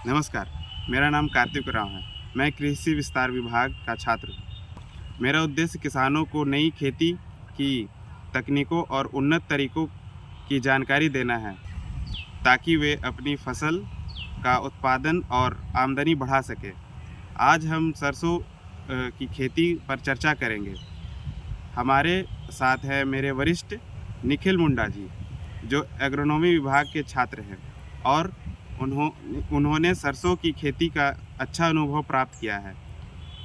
नमस्कार, मेरा नाम कार्तिक राव है। मैं कृषि विस्तार विभाग का छात्र हूँ। मेरा उद्देश्य किसानों को नई खेती की तकनीकों और उन्नत तरीकों की जानकारी देना है, ताकि वे अपनी फसल का उत्पादन और आमदनी बढ़ा सकें। आज हम सरसों की खेती पर चर्चा करेंगे। हमारे साथ है मेरे वरिष्ठ निखिल मुंडा जी, जो एग्रोनॉमी विभाग के छात्र हैं और उन्होंने सरसों की खेती का अच्छा अनुभव प्राप्त किया है।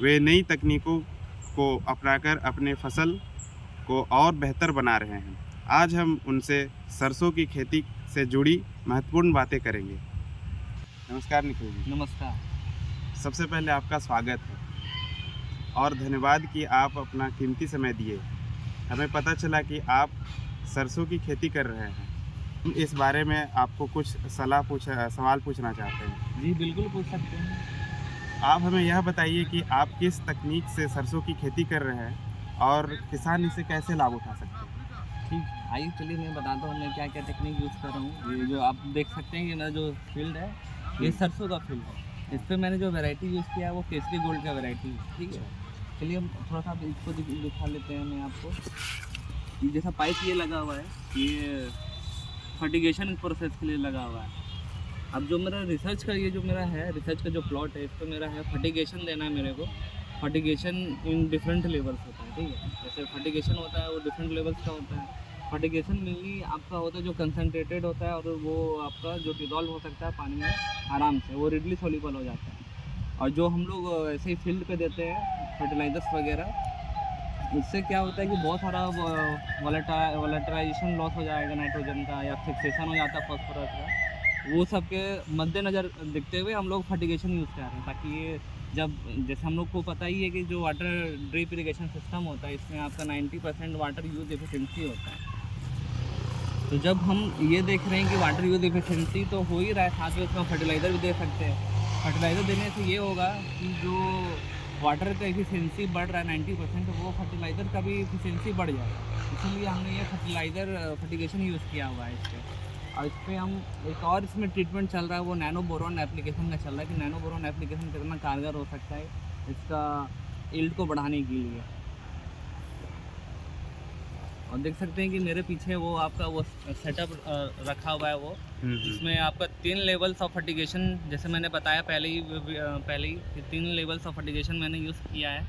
वे नई तकनीकों को अपनाकर अपने फसल को और बेहतर बना रहे हैं। आज हम उनसे सरसों की खेती से जुड़ी महत्वपूर्ण बातें करेंगे। नमस्कार निखिल जी। नमस्कार। सबसे पहले आपका स्वागत है और धन्यवाद कि आप अपना कीमती समय दिए। हमें पता चला कि आप सरसों की खेती कर रहे हैं। हम इस बारे में आपको कुछ सवाल पूछना चाहते हैं। जी, बिल्कुल पूछ सकते हैं। आप हमें यह बताइए कि आप किस तकनीक से सरसों की खेती कर रहे हैं और किसान इसे कैसे लाभ उठा सकते हैं? ठीक, आइए चलिए मैं बताता हूँ मैं क्या-क्या टेक्निक यूज़ कर रहा हूँ। ये जो आप देख सकते हैं कि मेरा जो फ़ील्ड है, ये सरसों का फ़ील्ड है। इस पे मैंने जो वैरायटी यूज़ किया है वो केसरी गोल्ड का वैरायटी है, ठीक है? चलिए हम थोड़ा-सा इसको दिखा लेते हैं मैं आपको। ये जैसा पाइप ये लगा हुआ है, ये फर्टिगेशन प्रोसेस के लिए लगा हुआ है। अब जो मेरा रिसर्च का ये जो मेरा है, रिसर्च का जो प्लॉट है, इस पे मेरा है फर्टिगेशन देना है मेरे को। फर्टिगेशन इन डिफरेंट लेवल्स होता है, ठीक है? जैसे फर्टिगेशन होता है वो डिफरेंट लेवल्स का होता है। फर्टिगेशन मेनली आपका होता है जो कंसंट्रेटेड होता है और वो आपका जो डिज़ोल्व हो सकता है पानी में आराम से, वो रिडली सॉल्युबल हो जाता है। और जो हम लोग ऐसे ही फील्ड पे देते हैं फर्टिलाइज़र्स वगैरह, उससे क्या होता है कि बहुत सारा वोलेटाइजेशन लॉस हो जाएगा नाइट्रोजन का, या फिक्सेशन हो जाता है फॉस्फोरस का। वो सब के मद्देनज़र देखते हुए हम लोग फर्टिगेशन यूज़ कर रहे हैं, ताकि ये जब जैसे हम लोग को पता ही है कि जो वाटर ड्रिप इरिगेशन सिस्टम होता है, इसमें आपका 90% वाटर यूज़ एफिशिएंसी होता है। तो जब हम ये देख रहे हैं कि वाटर यूज़ एफिशिएंसी तो हो ही रहा है, साथ में उसमें फर्टिलाइज़र भी दे सकते हैं। फर्टिलाइज़र देने से ये होगा कि जो वाटर का एफिशिएंसी बढ़ रहा है 90%, वो फर्टिलाइज़र का भी एफिशिएंसी बढ़ जाएगा। इसीलिए हमने ये फर्टिगेशन यूज़ किया हुआ है इस पे। और इस पे हम एक और इसमें ट्रीटमेंट चल रहा है, वो नैनो बोरॉन एप्लीकेशन का चल रहा है कि नैनो बोरॉन एप्लीकेशन कितना कारगर हो सकता है इसका यील्ड को बढ़ाने के लिए। और देख सकते हैं कि मेरे पीछे वो आपका वो सेटअप रखा हुआ है वो, जिसमें आपका 3 लेवल्स ऑफ फर्टिगेशन, जैसे मैंने बताया पहले ही कि 3 लेवल्स ऑफ फर्टिगेशन मैंने यूज़ किया है,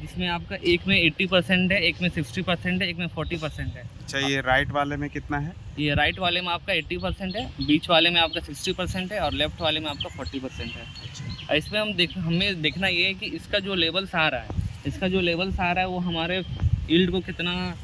जिसमें आपका एक में 80% है, एक में 60% है, एक में 40% है। अच्छा, ये राइट वाले में कितना है? ये राइट वाले में आपका 80% है, बीच वाले में आपका 60% है और लेफ्ट वाले में आपका 40% है। अच्छा। इसमें हमें देखना ये है कि इसका जो लेवल्स आ रहा है वो हमारे यील्ड को कितना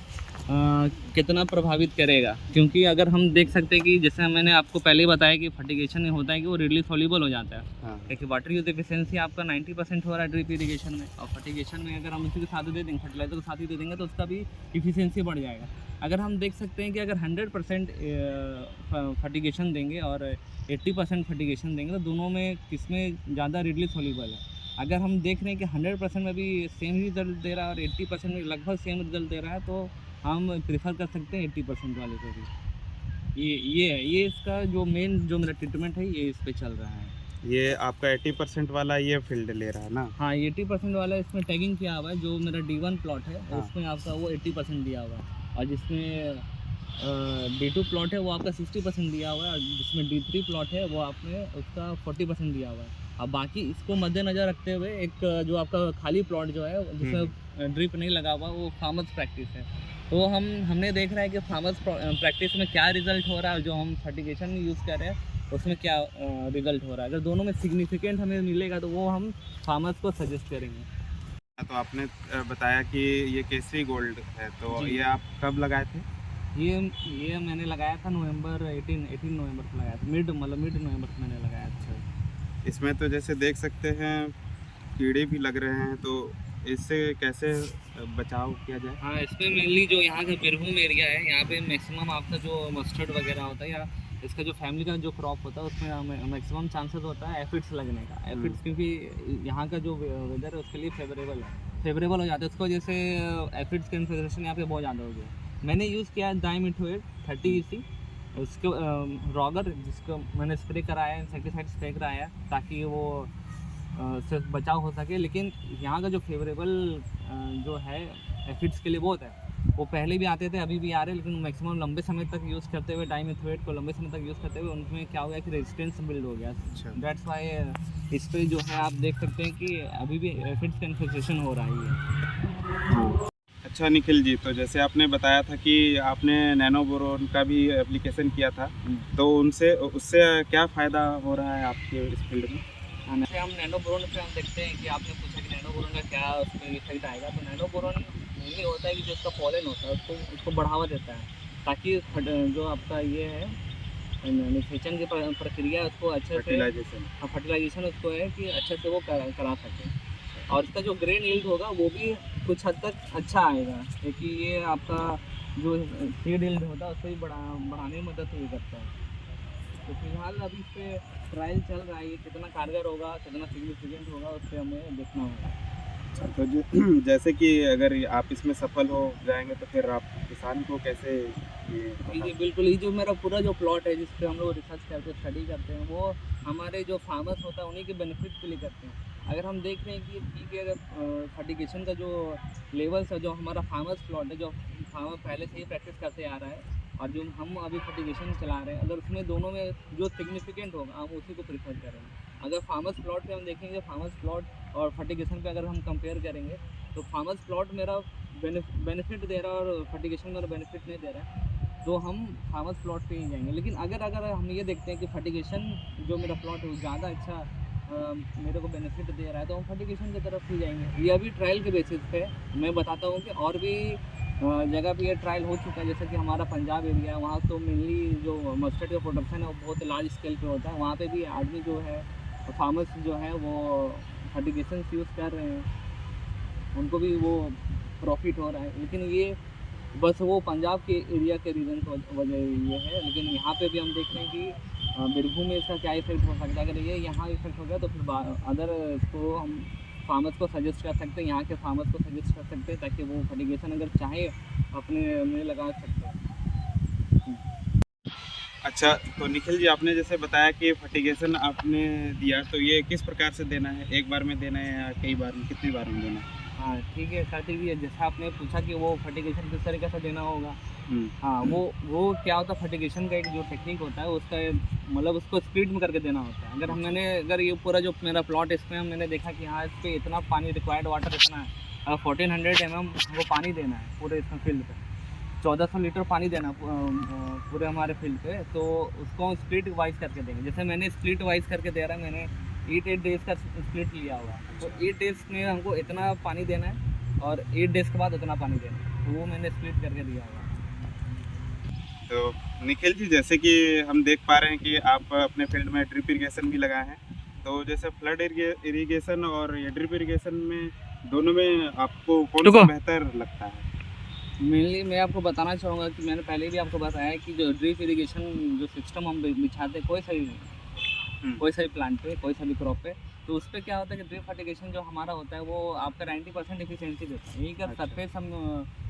प्रभावित करेगा। क्योंकि अगर हम देख सकते हैं कि जैसे मैंने आपको पहले ही बताया कि फर्टिगेशन में होता है कि वो रिडली सॉल्युबल हो जाता है। हाँ। क्योंकि वाटर यूज एफिशिएंसी आपका 90% हो रहा है ड्रिप इरिगेशन में, और फर्टिगेशन में अगर हम उसी के साथ दे देंगे, फर्टिलाइजर के साथ ही दे देंगे, तो उसका भी इफिशियंसी बढ़ जाएगा। अगर हम देख सकते हैं कि अगर 100% फर्टिगेशन देंगे और 80% फर्टिगेशन देंगे, तो दोनों में किसमें ज़्यादा रिडली सॉल्युबल है। अगर हम देख रहे हैं कि 100% में भी सेम रिजल्ट दे रहा है और 80% में लगभग सेम रिजल्ट दे रहा है, तो हम प्रेफर कर सकते हैं 80% वाले को भी। ये इसका जो मेन जो मेरा ट्रीटमेंट है, ये इस पे चल रहा है। ये आपका 80% वाला ये फील्ड ले रहा है ना? हाँ, ये 80% वाला इसमें टैगिंग किया हुआ है। जो मेरा D1 प्लॉट है, हाँ। उसमें आपका वो 80% दिया हुआ है, और जिसमें D2 प्लॉट है वो आपका 60% दिया हुआ है, और जिसमें D3 प्लॉट है वो आपने उसका 40% दिया हुआ है। अब बाकी इसको मद्देनज़र रखते हुए एक जो आपका खाली प्लॉट जो है जिसमें ड्रिप नहीं लगा हुआ, वो फार्मर्स प्रैक्टिस है। तो हमने देख रहा है कि फार्मर्स प्रैक्टिस में क्या रिज़ल्ट हो रहा है, जो हम फर्टिगेशन में यूज़ कर रहे हैं उसमें क्या रिज़ल्ट हो रहा है। अगर दोनों में सिग्निफिकेंट हमें मिलेगा तो वो हम फार्मर्स को सजेस्ट करेंगे। तो आपने बताया कि ये केसरी गोल्ड है, तो जी। ये आप कब लगाए थे? ये मैंने लगाया था नवंबर 18 नवंबर को लगाया था, मिड नवंबर को मैंने लगाया था। इसमें तो जैसे देख सकते हैं कीड़े भी लग रहे हैं, तो इससे कैसे बचाव किया जाए? हाँ, इसमें मेनली जो यहाँ का बीरभूम एरिया है, यहाँ पे मैक्सिमम आपका जो मस्टर्ड वगैरह होता है, या इसका जो फैमिली का जो क्रॉप होता है, उसमें मैक्सिमम चांसेस होता है एफिड्स लगने का। एफिड्स क्योंकि यहाँ का जो वेदर है उसके लिए फेवरेबल हो जाता है, उसकी वजह से एफिड्स की इन्फेक्शन यहाँ पे बहुत ज़्यादा हो गया। मैंने यूज़ किया है डाइमिथोएट 30 EC, उसके रॉगर जिसको मैंने स्प्रे कराया, इंसेक्टिसाइड स्प्रे कराया ताकि वो से बचाव हो सके। लेकिन यहाँ का जो फेवरेबल जो है एफिड्स के लिए बहुत है, वो पहले भी आते थे अभी भी आ रहे हैं, लेकिन मैक्सिमम लंबे समय तक यूज़ करते हुए डाइमेथोएट को लंबे समय तक यूज़ करते हुए उनमें क्या हो गया कि रेजिस्टेंस बिल्ड हो गया। दैट्स वाई इस पर जो है आप देख सकते हैं कि अभी भी एफिड्स का इन्फेक्शन हो रहा है। अच्छा निखिल जी, तो जैसे आपने बताया था कि आपने नैनोबोरोन का भी एप्लीकेशन किया था, तो उससे क्या फ़ायदा हो रहा है आपके इस फील्ड में? जैसे हम नैनोबोरोन पे हम देखते हैं कि आपने पूछा कि नैनोबोरोन का क्या उस पर इफेक्ट आएगा, तो नैनोबोरोन मेनली होता है कि जो उसका पॉलन होता है उसको बढ़ावा देता है, ताकि जो आपका ये है निषेचन की प्रक्रिया है उसको अच्छे से फर्टिलाइजेशन उसको है कि अच्छे से वो करा सके। और इसका जो ग्रेन यील्ड होगा वो भी कुछ हद तक अच्छा आएगा, क्योंकि ये आपका जो सीड यील्ड होता है उसको भी बढ़ाने में मदद भी करता है। तो फिलहाल अभी इस पे ट्रायल चल रहा है, ये कितना कारगर होगा, कितना सिग्निफिकेंट होगा, उस पर हमें देखना होगा। अच्छा, तो जैसे कि अगर आप इसमें सफल हो जाएंगे तो फिर आप किसान को कैसे जी बिल्कुल, ये जो मेरा पूरा जो प्लॉट है जिस पे हम लोग रिसर्च करते हैं, स्टडी करते हैं, वो हमारे जो फार्मर्स होता है उन्हीं के बेनिफिट के लिए करते हैं। अगर हम देख रहे हैं कि ठीक है, अगर फर्टिगेशन का जो लेवल्स है, जो हमारा फार्मर्स प्लॉट है, जो फार्मर पहले से ही प्रैक्टिस करते आ रहा है, और जो हम अभी फर्टिगेशन चला रहे हैं, अगर उसमें दोनों में जो सिग्निफिकेंट होगा हम उसी को प्रीफर करेंगे। अगर फार्मर्स प्लॉट पे हम देखेंगे, फार्मर्स प्लॉट और फर्टिगेशन पे अगर हम कंपेयर करेंगे, तो फार्मर्स प्लॉट मेरा बेनिफिट दे रहा है और फर्टिगेशन मेरा बेनिफिट नहीं दे रहा है, तो हम फार्मर्स प्लॉट पे ही जाएंगे। लेकिन अगर हम ये देखते हैं कि फर्टिगेशन जो मेरा प्लॉट है वो ज़्यादा अच्छा मेरे को बेनिफिट दे रहा है, तो हम फर्टिगेशन की तरफ ही जाएंगे। ये अभी ट्रायल के बेसिस पे मैं बताता हूँ कि और भी जगह पे ये ट्रायल हो चुका है, जैसे कि हमारा पंजाब एरिया है, वहाँ तो मेनली जो मस्टर्ड का प्रोडक्शन है वो बहुत लार्ज स्केल पे होता है। वहाँ पे भी आदमी जो है, फार्मर्स जो है वो फर्टिगेशन यूज़ कर रहे हैं, उनको भी वो प्रॉफिट हो रहा है। लेकिन ये बस वो पंजाब के एरिया के रीज़न की वजह ये है। लेकिन यहाँ पे भी हम देख रहे हैं कि बीरभूम में इसका क्या इफेक्ट हो सकता है। अगर ये यहाँ इफेक्ट हो गया तो फिर अदर इसको हम फार्मर्स को सजेस्ट कर सकते हैं, यहाँ के फार्मर्स को सजेस्ट कर सकते हैं, ताकि वो फर्टिगेशन अगर चाहे अपने में लगा सकते हैं। अच्छा, तो निखिल जी, आपने जैसे बताया कि फर्टिगेशन आपने दिया, तो ये किस प्रकार से देना है? एक बार में देना है या कई बार में, कितनी बार में देना है? हाँ ठीक है कार्तिक जी, जैसा आपने पूछा कि वो फर्टिगेशन किस तरीके से देना होगा। हाँ, वो क्या होता है, फर्टिगेशन का एक जो टेक्निक होता है उसका मतलब उसको स्पीड में करके देना होता है। अगर ये पूरा जो मेरा प्लॉट है इसमें मैंने देखा कि हाँ इस पर इतना पानी रिक्वायर्ड वाटर इतना है, अगर 1400 mm वो पानी देना है पूरे इसमें फील्ड पे, 1400 लीटर पानी देना पूरे हमारे फील्ड पे, तो उसको हम स्प्लिट वाइज करके देंगे। जैसे मैंने स्प्लिट वाइज करके दे रहा है, मैंने 8 डेज़ का स्प्लिट लिया हुआ, तो 8 डेज़ में हमको इतना पानी देना है और 8 डेज़ के बाद इतना पानी देना है, तो वो मैंने स्प्लिट करके दिया हुआ। तो निखिल जी, जैसे कि हम देख पा रहे हैं कि आप अपने फील्ड में ड्रिप इरिगेशन भी लगाए हैं, तो जैसे फ्लड इरिगेशन और ये ड्रिप इरिगेशन में, दोनों में आपको कौन सा बेहतर लगता है? मेनली मैं आपको बताना चाहूँगा कि मैंने पहले भी आपको बताया कि जो ड्रिप इरिगेशन जो सिस्टम हम बिछाते हैं कोई सा भी प्लांट पे, कोई सा भी क्रॉप पे, तो उस पर क्या होता है कि ड्रिप फर्टिगेशन जो हमारा होता है वो आपका 90% एफिशिएंसी देता है। यही का सरफेस हम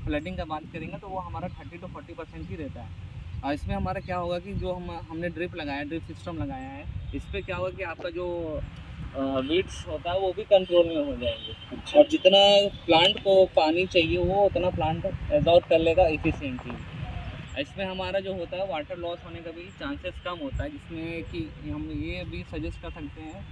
फ्लडिंग का बात करेंगे तो वो हमारा 30 to 40% ही रहता है। और इसमें हमारा क्या होगा कि जो हमने ड्रिप सिस्टम लगाया है, इस पर क्या होगा कि आपका जो वीड्स होता है वो भी कंट्रोल में हो जाएंगे, और जितना प्लांट को पानी चाहिए वो उतना प्लांट एब्जॉर्ब कर लेगा एफिशिएंटली। इसमें हमारा जो होता है वाटर लॉस होने का भी चांसेस कम होता है, जिसमें कि हम ये भी सजेस्ट कर सकते हैं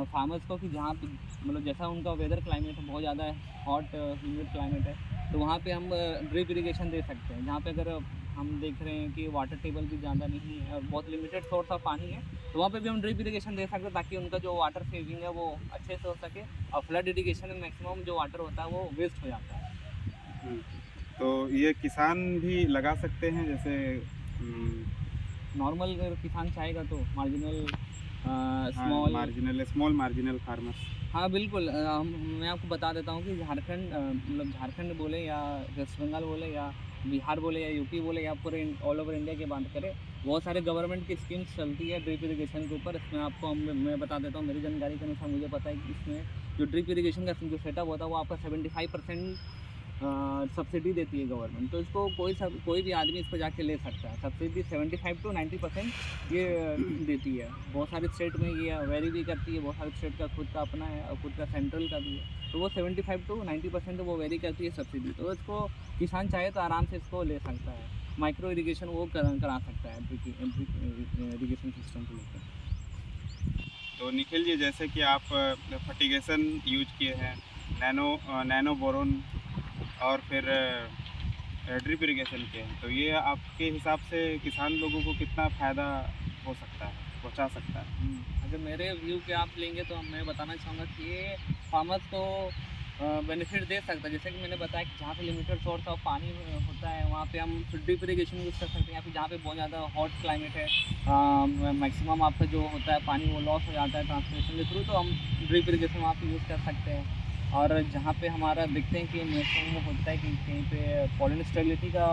फार्मर्स को कि जहाँ पे मतलब जैसा उनका वेदर क्लाइमेट है, बहुत ज़्यादा हॉट ह्यूमिड क्लाइमेट है, तो वहाँ पे हम ड्रिप इरिगेशन दे सकते हैं। जहाँ पे अगर हम देख रहे हैं कि वाटर टेबल भी ज़्यादा नहीं है और बहुत लिमिटेड सोर्स ऑफ पानी है, तो वहाँ पे भी हम ड्रिप इरिगेशन दे सकते हैं, ताकि उनका जो वाटर सेविंग है वो अच्छे से हो सके। और फ्लड इरिगेशन में मैक्सिमम जो वाटर होता है वो वेस्ट हो जाता है। तो ये किसान भी लगा सकते हैं, जैसे नॉर्मल अगर किसान चाहेगा तो मार्जिनल स्मॉल मार्जिनल फार्मर्स। हाँ बिल्कुल, मैं आपको बता देता हूँ कि झारखंड मतलब झारखंड बोले या वेस्ट बंगाल बोले या बिहार बोले या यूपी बोले या पूरे ऑल ओवर इंडिया की बात करें, बहुत सारे गवर्नमेंट की स्कीम्स चलती है ड्रिप इरिगेशन के ऊपर। इसमें आपको मैं बता देता हूँ, मेरी जानकारी के अनुसार मुझे पता है कि इसमें जो ड्रिप इरिगेशन का जो सेटअप होता है वो आपका 75% सब्सिडी देती है गवर्नमेंट, तो इसको कोई भी आदमी इसको जाके ले सकता है। सब्सिडी 75 to 90% ये देती है। बहुत सारे स्टेट में ये वेरी भी करती है, बहुत सारे स्टेट का खुद का अपना है और खुद का सेंट्रल का भी है। तो वो 75 to 90% वो वेरी करती है सब्सिडी। तो इसको किसान चाहे तो आराम से इसको ले सकता है। माइक्रो इरिगेशन वो करा सकता है इरिगेशन सिस्टम को लेकर। तो निखिल जी, जैसे कि आप फर्टिगेशन यूज किए हैं, नैनो बोरोन और फिर ड्रिप इरिगेशन किए हैं, तो ये आपके हिसाब से किसान लोगों को कितना फ़ायदा हो सकता है, पहुंचा सकता है? अगर मेरे व्यू के आप लेंगे तो मैं बताना चाहूँगा कि ये फार्मर्स को बेनिफिट दे सकता है। जैसे कि मैंने बताया कि जहाँ पे लिमिटेड सोर्स ऑफ पानी होता है वहाँ पे हम ड्रिप इरिगेशन यूज़ कर सकते हैं, या फिर जहाँ पे बहुत ज़्यादा हॉट क्लाइमेट है, मैक्सिमम आपका जो होता है पानी वो लॉस हो जाता है ट्रांसपोर्टेशन के थ्रू, तो हम ड्रिप इरिगेशन वहाँ पे यूज़ कर सकते हैं। और जहाँ पे हमारा देखते हैं कि मैक्सिमम होता है कि कहीं पे पॉलन स्टेबिलिटी का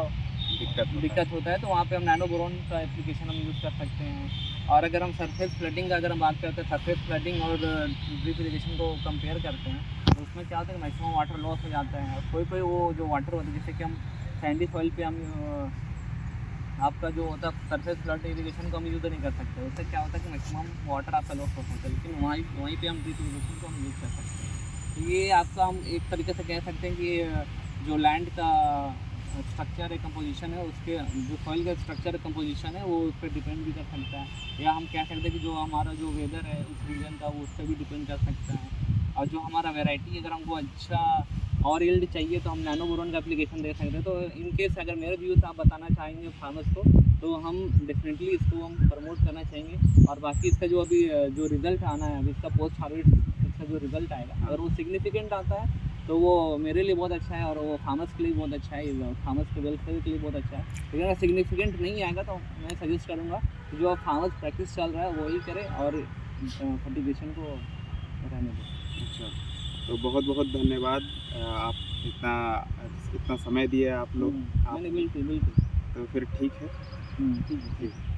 दिक्कत होता है, तो वहाँ पे हम नैनो बोरोन का एप्लीकेशन हम यूज़ कर सकते हैं। और अगर हम सरफेस फ्लडिंग का अगर हम बात करते हैं, सरफेस फ्लडिंग और ड्रिप इरिगेशन को कंपेयर करते हैं, तो उसमें क्या होता है कि मैक्सिमम वाटर लॉस हो जाता है। और कोई वो जो वाटर होता है, जैसे कि हम सैंडी सॉइल पे हम आपका जो होता है सरफेस फ्लड इरिगेशन को हम यूज़ नहीं कर सकते। उससे क्या होता है कि मैक्सिमम वाटर आपका लॉस हो सकता है, लेकिन वहीं पे हम ड्रिप इरिगेशन को हम यूज़ कर सकते हैं। तो ये आपका हम एक तरीके से कह सकते हैं कि जो लैंड का स्ट्रक्चर है, कंपोजिशन है, उसके जो सॉइल का स्ट्रक्चर कंपोजिशन है वो उस पर डिपेंड भी कर सकता है। या हम कह सकते हैं कि जो हमारा जो वेदर है उस रीजन का, वो उस पर भी डिपेंड कर सकता है। और जो हमारा वैरायटी अगर हमको अच्छा और यील्ड चाहिए तो हम नैनो बोरोन का एप्लीकेशन दे सकते हैं। तो इन केस अगर मेरे व्यूज़ आप बताना चाहेंगे फार्मर्स को, तो हम डेफिनेटली इसको हम प्रमोट करना चाहेंगे। और बाकी इसका जो अभी जो रिज़ल्ट आना है, अभी इसका पोस्ट हार्वेस्ट इसका जो रिज़ल्ट आएगा, अगर वो सिग्निफिकेंट आता है तो वो मेरे लिए बहुत अच्छा है और वो फार्मर्स के लिए बहुत अच्छा है, फार्मर्स के वेलफेयर के लिए बहुत अच्छा है। लेकिन अगर सिग्निफिकेंट नहीं आएगा तो मैं सजेस्ट करूँगा कि जो फार्मर्स प्रैक्टिस चल रहा है वही करें और फर्टिगेशन को रहने दें। अच्छा, तो बहुत बहुत धन्यवाद। आप इतना समय दिए आप लोग। नहीं, बिल्कुल बिल्कुल। तो फिर ठीक है। ठीक है।